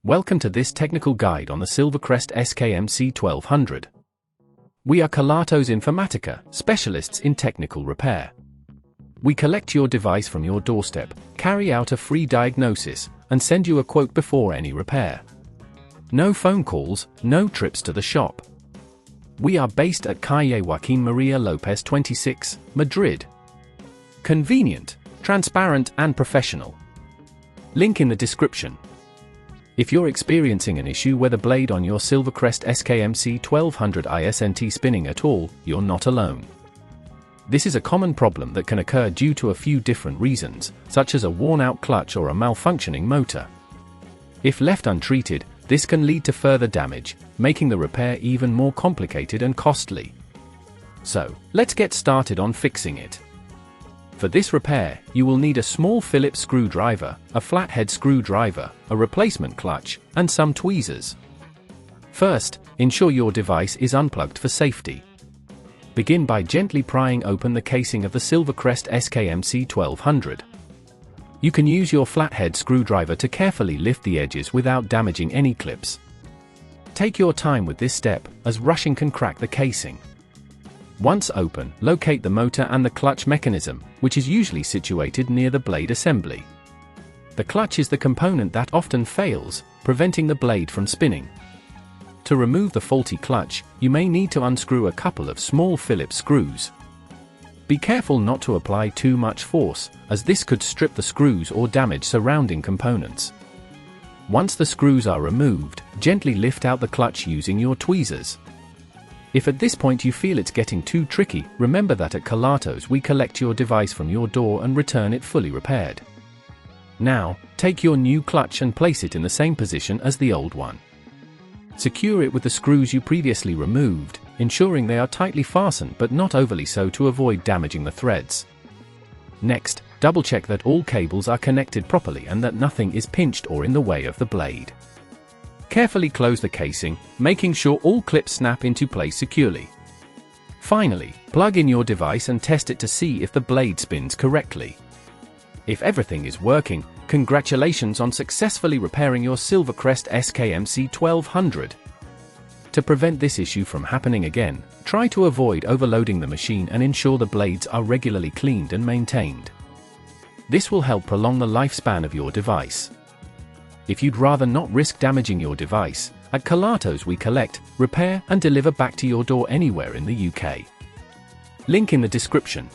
Welcome to this technical guide on the Silvercrest SKMC 1200. We are Kelatos Informatica, specialists in technical repair. We collect your device from your doorstep, carry out a free diagnosis, and send you a quote before any repair. No phone calls, no trips to the shop. We are based at Calle Joaquín María López 26, Madrid. Convenient, transparent and professional. Link in the description. If you're experiencing an issue where the blade on your Silvercrest SKMC 1200 isn't spinning at all, you're not alone. This is a common problem that can occur due to a few different reasons, such as a worn-out clutch or a malfunctioning motor. If left untreated, this can lead to further damage, making the repair even more complicated and costly. So, let's get started on fixing it. For this repair, you will need a small Phillips screwdriver, a flathead screwdriver, a replacement clutch, and some tweezers. First, ensure your device is unplugged for safety. Begin by gently prying open the casing of the Silvercrest SKMC 1200. You can use your flathead screwdriver to carefully lift the edges without damaging any clips. Take your time with this step, as rushing can crack the casing. Once open, locate the motor and the clutch mechanism, which is usually situated near the blade assembly. The clutch is the component that often fails, preventing the blade from spinning. To remove the faulty clutch, you may need to unscrew a couple of small Phillips screws. Be careful not to apply too much force, as this could strip the screws or damage surrounding components. Once the screws are removed, gently lift out the clutch using your tweezers. If at this point you feel it's getting too tricky, remember that at Kelatos we collect your device from your door and return it fully repaired. Now, take your new clutch and place it in the same position as the old one. Secure it with the screws you previously removed, ensuring they are tightly fastened but not overly so to avoid damaging the threads. Next, double-check that all cables are connected properly and that nothing is pinched or in the way of the blade. Carefully close the casing, making sure all clips snap into place securely. Finally, plug in your device and test it to see if the blade spins correctly. If everything is working, congratulations on successfully repairing your Silvercrest SKMC 1200. To prevent this issue from happening again, try to avoid overloading the machine and ensure the blades are regularly cleaned and maintained. This will help prolong the lifespan of your device. If you'd rather not risk damaging your device, at Kelatos we collect, repair and deliver back to your door anywhere in the UK. Link in the description.